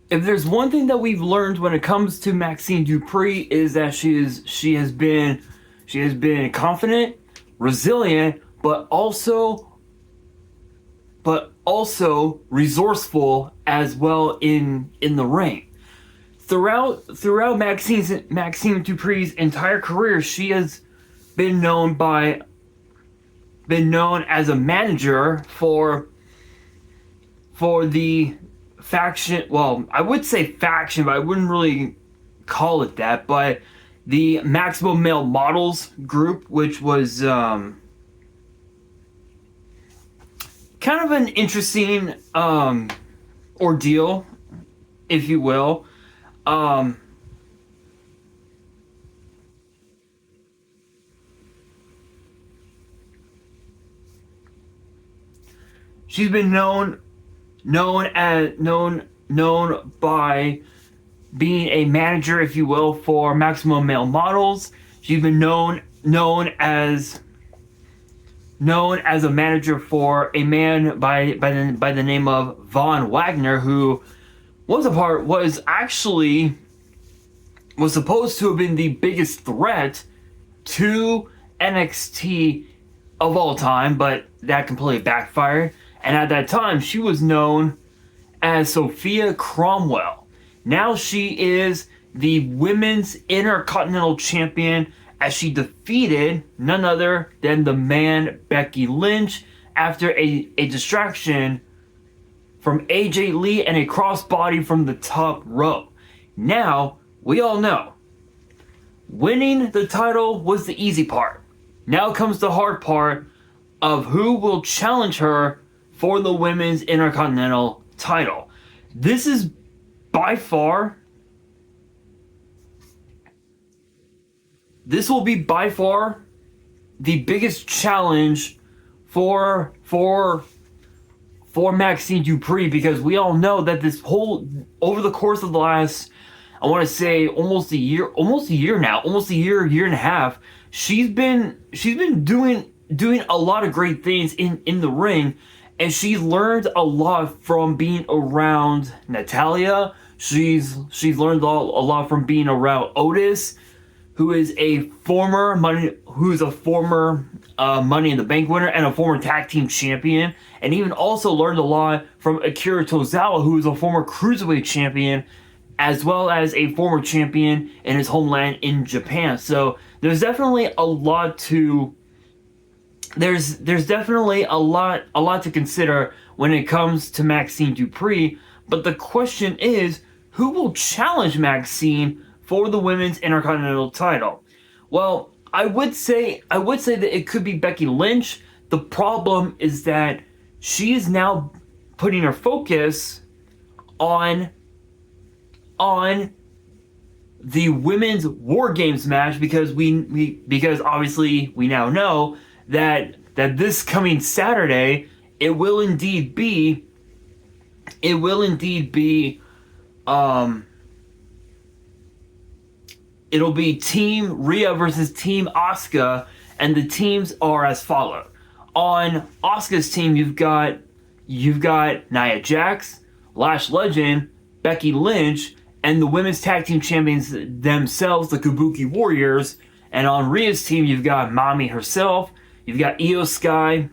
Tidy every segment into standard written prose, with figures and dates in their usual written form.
if there's one thing that we've learned when it comes to Maxxine Dupri is that she has been confident, resilient, but also resourceful as well in the ring. Throughout Maxxine Dupri's entire career, she has been known as a manager for the faction. Well, I would say faction, but I wouldn't really call it that. But the Maximum Male Models group, which was kind of an interesting ordeal, if you will. She's been known by being a manager, if you will, for Maximum Male Models. She's been known as a manager for a man by the name of Von Wagner, who was supposed to have been the biggest threat to NXT of all time, but that completely backfired. And at that time, she was known as Sophia Cromwell. Now she is the Women's Intercontinental Champion, as she defeated none other than the man Becky Lynch after a distraction from AJ Lee and a crossbody from the top rope. Now, we all know, winning the title was the easy part. Now comes the hard part of who will challenge her for the Women's Intercontinental title. This is by far, this will be by far the biggest challenge for Maxxine Dupri, because we all know that over the course of the last, I want to say almost a year and a half, she's been doing a lot of great things in the ring. And she's learned a lot from being around Natalya. She's learned a lot from being around Otis, who is a former Money in the Bank winner and a former tag team champion, and even also learned a lot from Akira Tozawa, who is a former cruiserweight champion, as well as a former champion in his homeland in Japan. So there's definitely a lot to. There's definitely a lot to consider when it comes to Maxxine Dupri, but the question is, who will challenge Maxxine for the Women's Intercontinental title? Well, I would say that it could be Becky Lynch. The problem is that she is now putting her focus on the women's War Games match, because because obviously we now know that this coming Saturday it'll be Team Rhea versus Team Asuka, and the teams are as follows. On Asuka's team, you've got Nia Jax, Lash Legend, Becky Lynch, and the women's tag team champions themselves, the Kabuki Warriors. And on Rhea's team, you've got Mami herself, you've got Io Sky,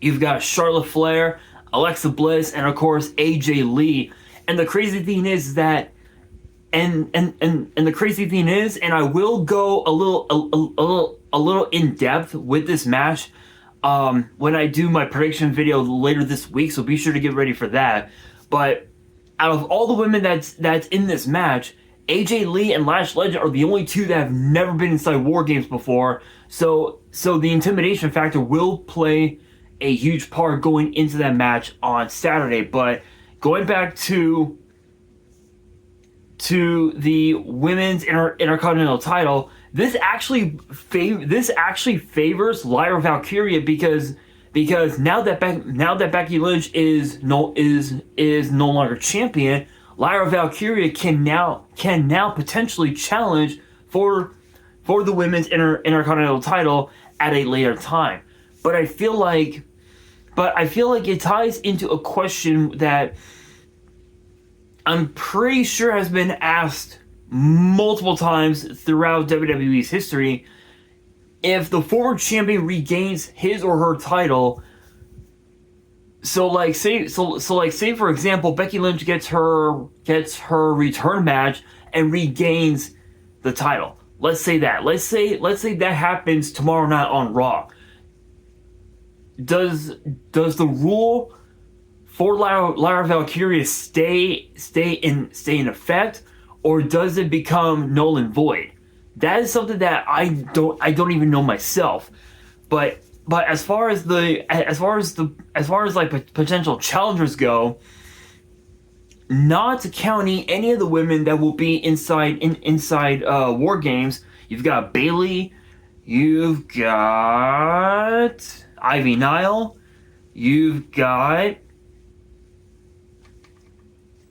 you've got Charlotte Flair, Alexa Bliss, and of course AJ Lee. And the crazy thing is that, and the crazy thing is, and I will go a little in depth with this match when I do my prediction video later this week. So be sure to get ready for that. But out of all the women that's in this match, AJ Lee and Lash Legend are the only two that have never been inside War Games before. So the intimidation factor will play a huge part going into that match on Saturday. But going back to the women's Intercontinental title, this actually favors Lyra Valkyria, because now that Becky Lynch is no longer champion, Lyra Valkyria can now potentially challenge for the women's Intercontinental title at a later time. But I feel like it ties into a question that I'm pretty sure has been asked multiple times throughout WWE's history, if the former champion regains his or her title. So say for example, Becky Lynch gets her return match and regains the title. Let's say that happens tomorrow night on Raw. Does the rule for Lyra Valkyria stay in effect, or does it become null and void? That is something that I don't even know myself. But as far as potential challengers go, not counting any of the women that will be inside War Games, you've got Bayley, you've got Ivy Nile, you've got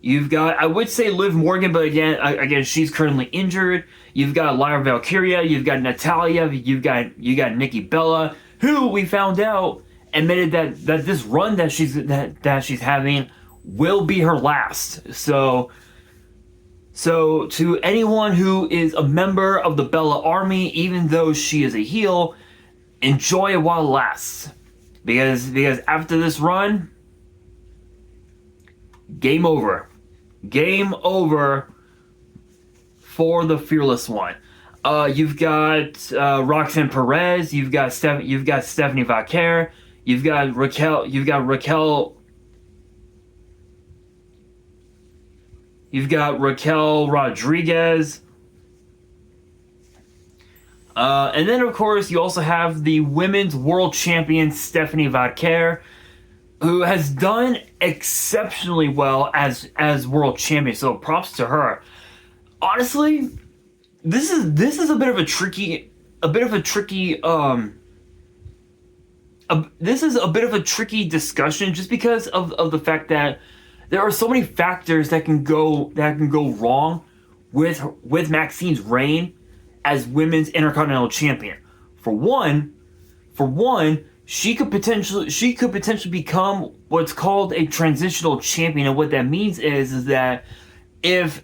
I would say Liv Morgan, but again she's currently injured. You've got Lyra Valkyria, you've got Natalya, you got Nikki Bella, who we found out admitted that this run that she's having will be her last. So to anyone who is a member of the Bella Army, even though she is a heel, enjoy it while it lasts. Because after this run, game over. Game over for the Fearless One. You've got Roxanne Perez, you've got Stephanie Vaquer, you've got Raquel Rodriguez. And then, of course, you also have the women's world champion, Stephanie Vaquer, who has done exceptionally well as world champion. So props to her. Honestly, this is a bit of a tricky discussion, just because of the fact that there are so many factors that can go wrong with Maxxine's reign as women's Intercontinental champion. For one, she could potentially become what's called a transitional champion, and what that means is that if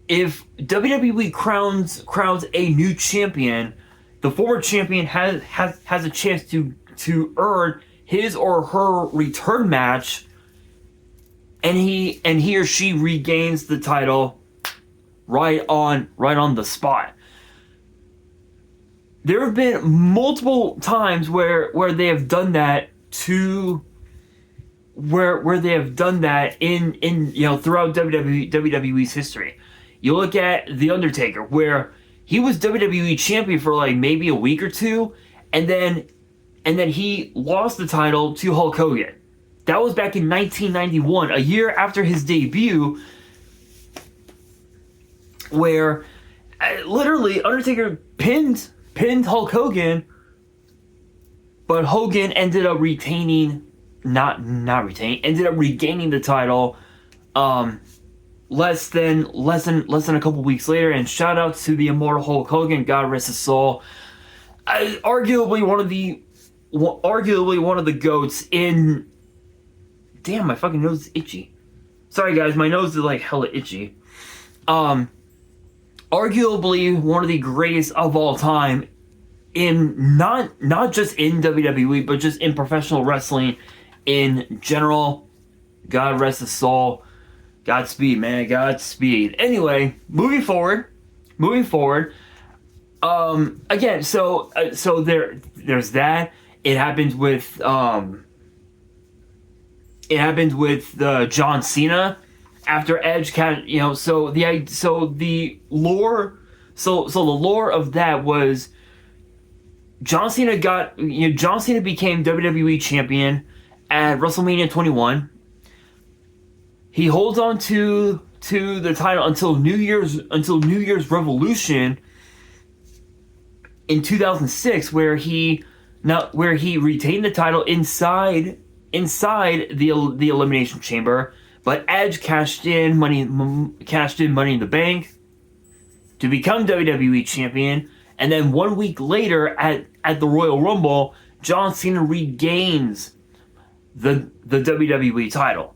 WWE crowns a new champion, the former champion has a chance to earn his or her return match, and he or she regains the title right on the spot. There have been multiple times where they have done that where they have done that in throughout WWE's history. You look at The Undertaker, where he was WWE champion for like maybe a week or two, and then he lost the title to Hulk Hogan. That was back in 1991, a year after his debut, where literally Undertaker pinned Hulk Hogan, but Hogan ended up regaining the title less than a couple weeks later. And shout out to the immortal Hulk Hogan, God rest his soul. Arguably one of the GOATs in. Damn, my fucking nose is itchy. Sorry guys, my nose is like hella itchy. Arguably one of the greatest of all time, in not just in WWE, but just in professional wrestling in general. God rest his soul. Godspeed, man. Godspeed. Anyway, moving forward. Again, so there's that. It happens with John Cena after Edge. So the lore of that was John Cena became WWE champion at WrestleMania 21. He holds on to the title until New Year's Revolution in 2006, where he retained the title inside the Elimination Chamber, but Edge cashed in Money in the Bank to become WWE champion, and then 1 week later at the Royal Rumble, John Cena regains the WWE title.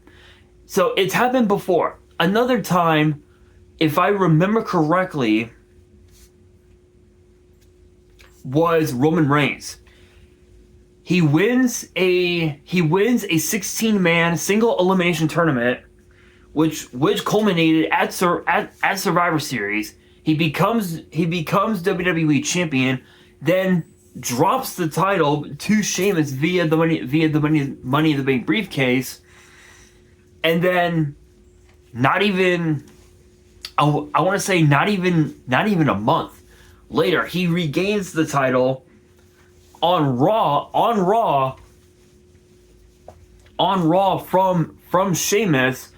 So it's happened before. Another time, if I remember correctly, was Roman Reigns. He wins a 16-man single elimination tournament, which culminated at Survivor Series. He becomes WWE champion, then drops the title to Sheamus via the Money in the Bank briefcase, and then not even I want to say not even a month later, he regains the title on Raw from Sheamus,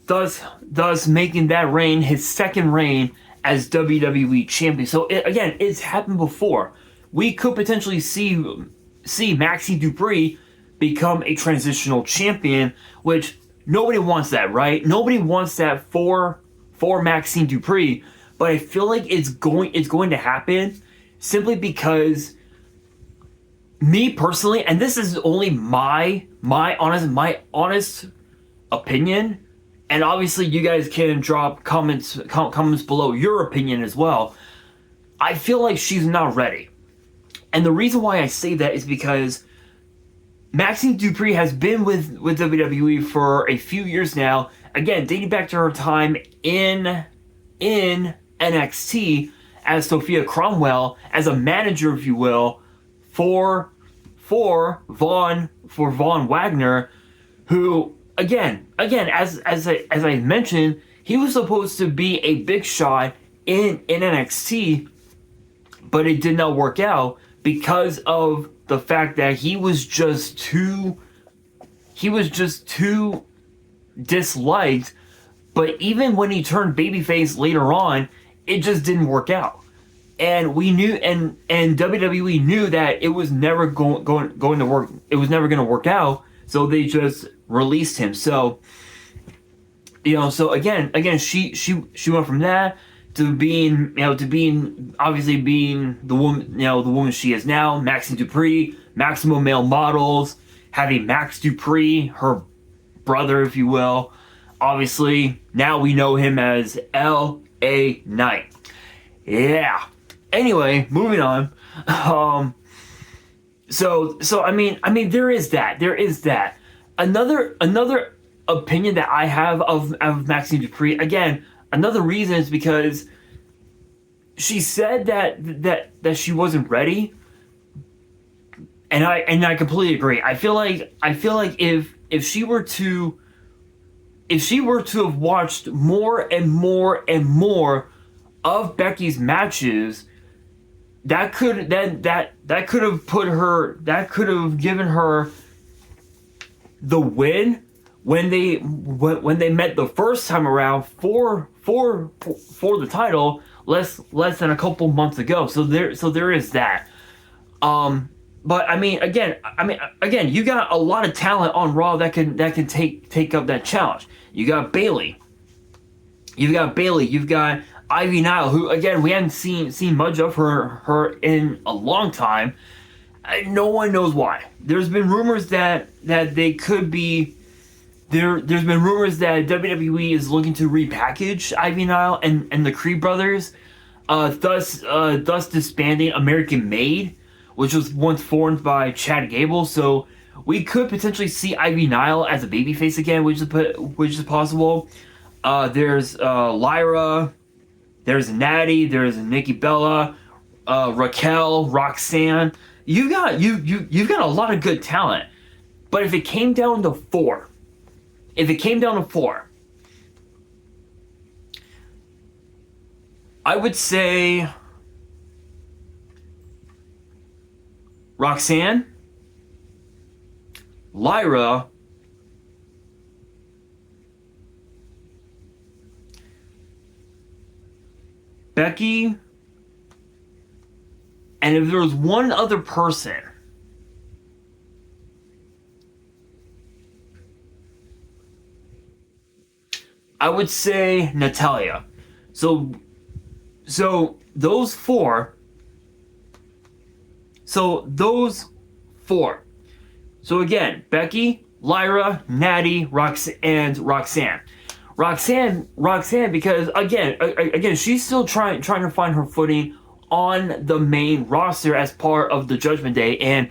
thus making that reign his second reign as WWE champion. So it's happened before. We could potentially see Maxxine Dupri become a transitional champion, which nobody wants that, right? Nobody wants that for Maxxine Dupri, but I feel like it's going to happen simply because, me personally, and this is only my honest opinion, and obviously you guys can drop comments below your opinion as well. I feel like she's not ready. And the reason why I say that is because Maxxine Dupri has been with WWE for a few years now. Again, dating back to her time in NXT as Sophia Cromwell, as a manager, if you will, for Von Wagner, who again as I mentioned, he was supposed to be a big shot in NXT, but it did not work out because of the fact that he was just too disliked. But even when he turned babyface later on, it just didn't work out. And we knew, and WWE knew that it was never going to work. It was never going to work out. So they just released him. So, so again, she went from that to being obviously being the woman she is now, Maxxine Dupri, Maximum Male Models, having Max Dupri, her brother, if you will. Obviously, now we know him as L.A. Knight. Yeah. Anyway, moving on. So I mean, there is that. Another opinion that I have of Maxxine Dupri, again, another reason is because she said that she wasn't ready, and I completely agree. I feel like if she were to have watched more and more of Becky's matches, that could have given her the win when they met the first time around for the title less than a couple months ago. So there is that. But again, you got a lot of talent on Raw that can take up that challenge. You got Bayley. You've got Ivy Nile, who again we haven't seen much of her in a long time. No one knows why. There's been rumors that they could be there. There's been rumors that WWE is looking to repackage Ivy Nile and the Creed brothers, thus disbanding American Made, which was once formed by Chad Gable. So we could potentially see Ivy Nile as a babyface again, which is possible. There's Lyra, there's Natty, there's Nikki Bella, Raquel, Roxanne. You've got a lot of good talent. But if it came down to four, I would say Roxanne, Lyra, Becky, and if there was one other person, I would say Natalya. So those four. So again, Becky, Lyra, Natty, and Roxanne. Roxanne, because again, she's still trying to find her footing on the main roster as part of the Judgment Day, and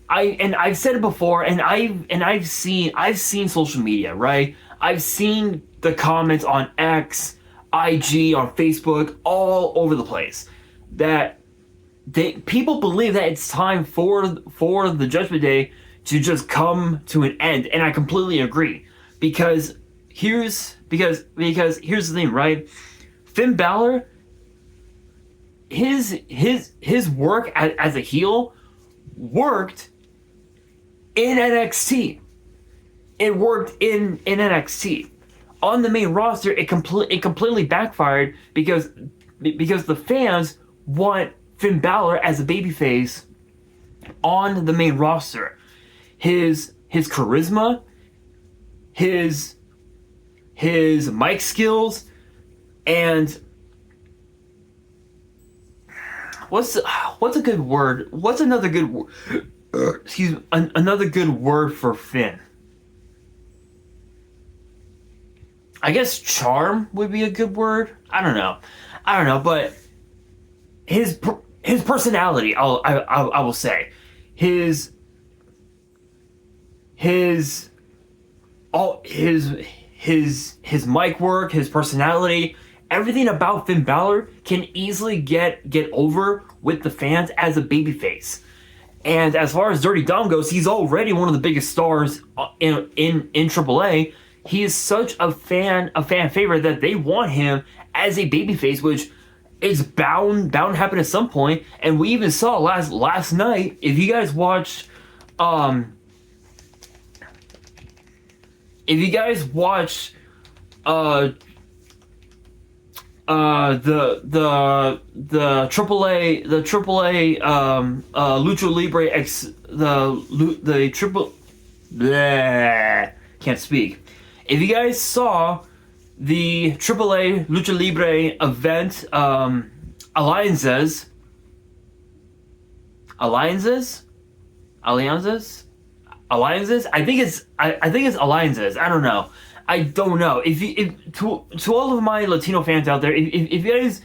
I've said it before, and I've seen social media, right? I've seen the comments on X, IG, on Facebook, all over the place, that people believe that it's time for the Judgment Day to just come to an end, and I completely agree. Because here's the thing, right? Finn Balor, his work as a heel worked in NXT. It worked in NXT. On the main roster, it completely backfired because the fans want Finn Balor as a babyface on the main roster. His charisma, his mic skills, and what's a good word? What's another good word? Another good word for Finn. I guess charm would be a good word. I don't know, but his personality, I will say, his mic work, his personality, everything about Finn Balor can easily get over with the fans as a babyface. And as far as Dirty Dom goes, he's already one of the biggest stars in AAA. He is such a fan favorite that they want him as a babyface, which is bound to happen at some point. And we even saw last night. If you guys watched, the AAA Lucha Libre can't speak. If you guys saw the AAA Lucha Libre event, alliances, I think it's alliances. I don't know. If to all of my Latino fans out there, if you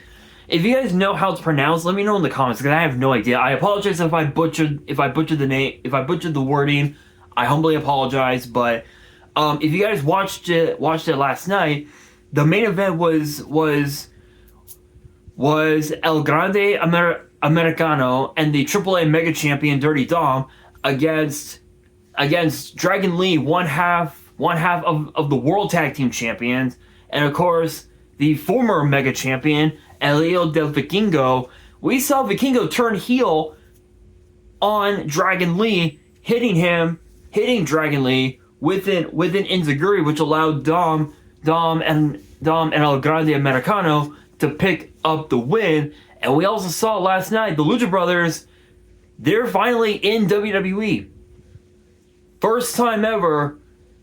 guys know how it's pronounced, let me know in the comments, because I have no idea. I apologize if I butchered the name, if I butchered the wording. I humbly apologize. But if you guys watched it last night, the main event was El Grande Americano and the AAA Mega Champion Dirty Dom against Dragon Lee, one half of the World Tag Team Champions, and of course the former Mega Champion Elio del Vikingo. We saw Vikingo turn heel on Dragon Lee, hitting Dragon Lee with an enziguri, which allowed Dom and El Grande Americano to pick up the win. And we also saw last night the Lucha Brothers. They're finally in WWE. First time ever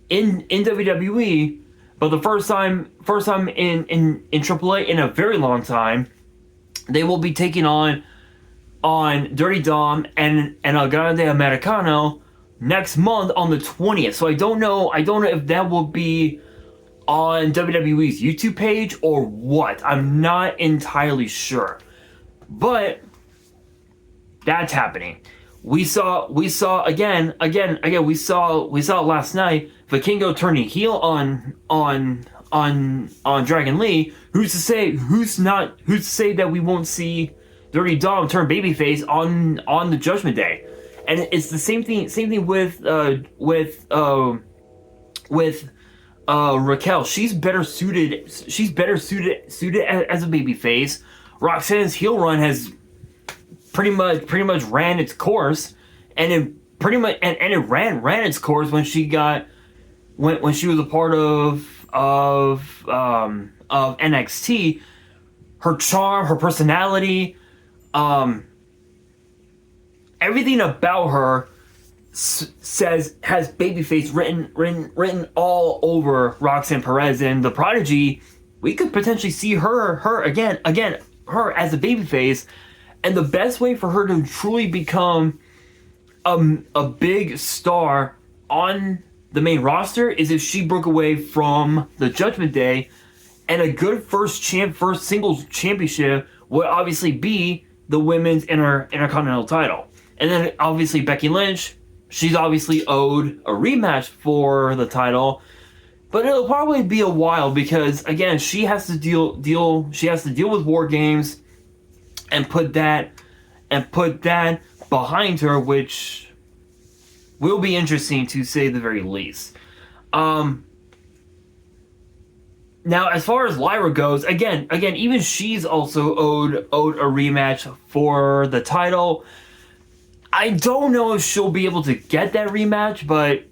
in WWE, but the first time in AAA in a very long time. They will be taking on Dirty Dom and El Grande Americano next month on the 20th. So I don't know if that will be on WWE's YouTube page or what. I'm not entirely sure, but that's happening. We saw again. We saw last night Vikingo turning heel on Dragon Lee. Who's to say that we won't see Dirty Dom turn babyface on the Judgment Day? And it's the same thing with Raquel. She's better suited as a babyface. Roxanne's heel run has pretty much ran its course, and it ran its course when she was a part of NXT. Her charm, her personality, everything about her has babyface written all over Roxanne Perez. And the Prodigy, we could potentially see her again her as a babyface. And the best way for her to truly become a big star on the main roster is if she broke away from the Judgment Day, and a good first singles championship would obviously be the women's Intercontinental title. And then obviously Becky Lynch, she's obviously owed a rematch for the title, but it'll probably be a while because again she has to deal with War Games and put that behind her, which will be interesting to say the very least. Now, as far as Lyra goes, again, even she's also owed a rematch for the title. I don't know if she'll be able to get that rematch, but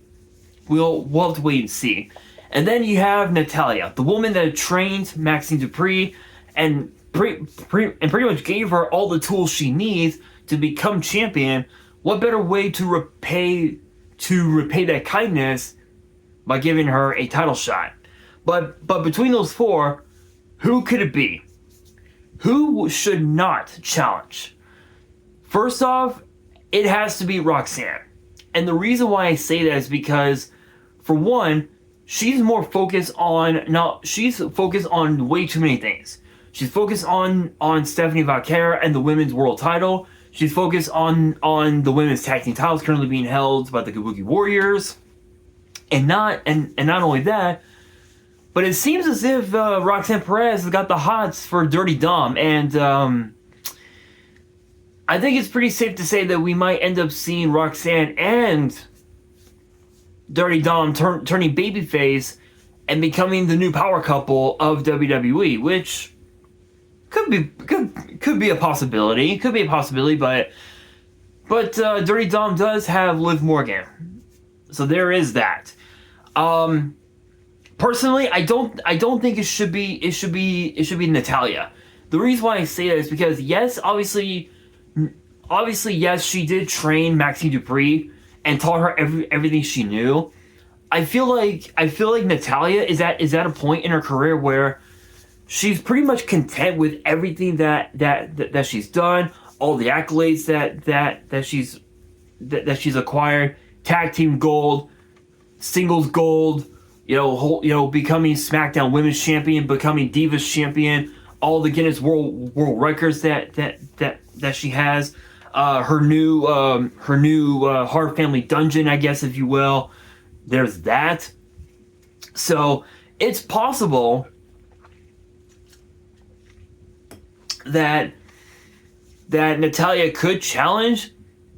we'll have to wait and see. And then you have Natalya, the woman that trained Maxxine Dupri and pretty much gave her all the tools she needs to become champion. What better way to repay that kindness by giving her a title shot? But between those four, who could it be? Who should not challenge? First off, it has to be Roxanne. And the reason why I say that is because, for one, she's focused on way too many things. She's focused on Stephanie Vaquer and the women's world title. She's focused on the women's tag team titles currently being held by the Kabuki Warriors. And not only that, but it seems as if Roxanne Perez has got the hots for Dirty Dom, and I think it's pretty safe to say that we might end up seeing Roxanne and Dirty Dom turning babyface and becoming the new power couple of WWE, which could be a possibility. Could be a possibility, but Dirty Dom does have Liv Morgan, so there is that. Personally, I don't think it should be Natalya. The reason why I say that is because yes, obviously yes, she did train Maxxine Dupri and taught her everything she knew. I feel like Natalya is at a point in her career where she's pretty much content with everything that she's done, all the accolades that she's acquired, tag team gold, singles gold. Becoming SmackDown Women's Champion, becoming Divas Champion, all the Guinness World Records that she has, her new Hart Family Dungeon, I guess, if you will. There's that. So it's possible that Natalya could challenge.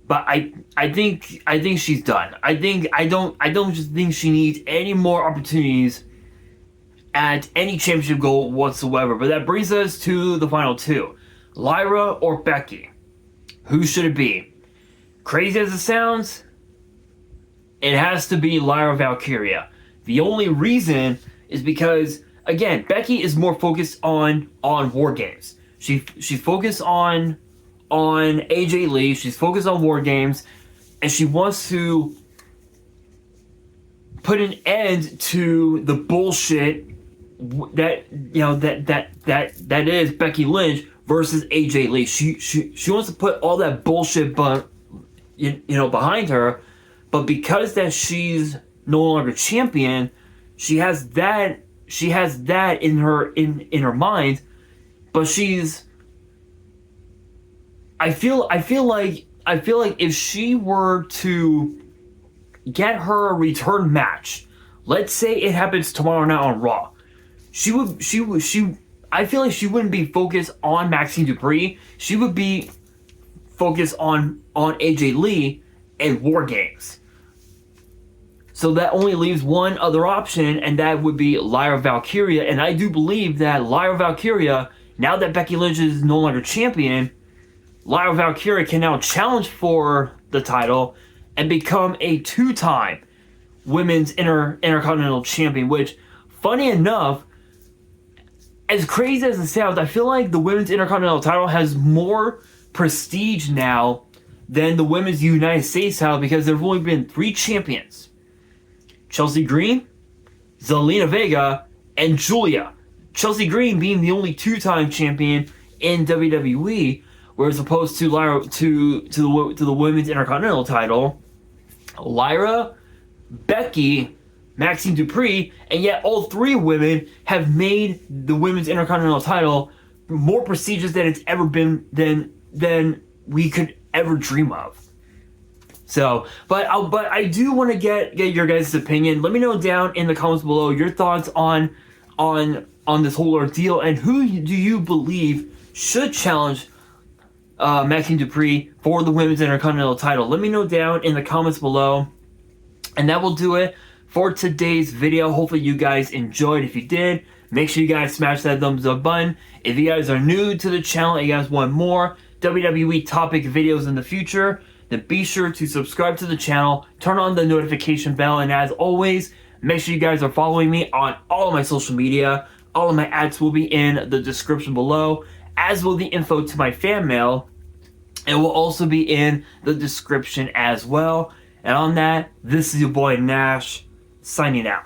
But I think she's done. I don't just think she needs any more opportunities at any championship goal whatsoever. But that brings us to the final two. Lyra or Becky? Who should it be? Crazy as it sounds, it has to be Lyra Valkyria. The only reason is because, again, Becky is more focused on War Games. She's focused on AJ Lee, she's focused on War Games, and she wants to put an end to the bullshit that is Becky Lynch versus AJ Lee. She wants to put all that bullshit behind her, but because that she's no longer champion, she has that in her mind, but she's I feel like if she were to get her a return match, let's say it happens tomorrow night on Raw, I feel like she wouldn't be focused on Maxxine Dupri. She would be focused on AJ Lee and War Games. So that only leaves one other option, and that would be Lyra Valkyria. And I do believe that Lyra Valkyria, now that Becky Lynch is no longer champion, Lyra Valkyria can now challenge for the title and become a two-time women's Intercontinental champion, which, funny enough, as crazy as it sounds, I feel like the women's Intercontinental title has more prestige now than the women's United States title because there have only been 3 champions. Chelsea Green, Zelina Vega, and Julia. Chelsea Green being the only 2-time champion in WWE, whereas opposed to Lyra to the women's Intercontinental title, Lyra Becky, Maxxine Dupri, and yet all three women have made the women's Intercontinental title more prestigious than it's ever been than we could ever dream of. So, but I do want to get your guys' opinion. Let me know down in the comments below your thoughts on this whole ordeal, and who do you believe should challenge Maxxine Dupri for the women's Intercontinental title. Let me know down in the comments below. And that will do it for today's video. Hopefully you guys enjoyed. If you did, make sure you guys smash that thumbs up button. If you guys are new to the channel and you guys want more WWE topic videos in the future, then be sure to subscribe to the channel, turn on the notification bell, and as always, make sure you guys are following me on all of my social media. All of my ads will be in the description below, as will the info to my fan mail. It will also be in the description as well. And on that, this is your boy Nash, signing out.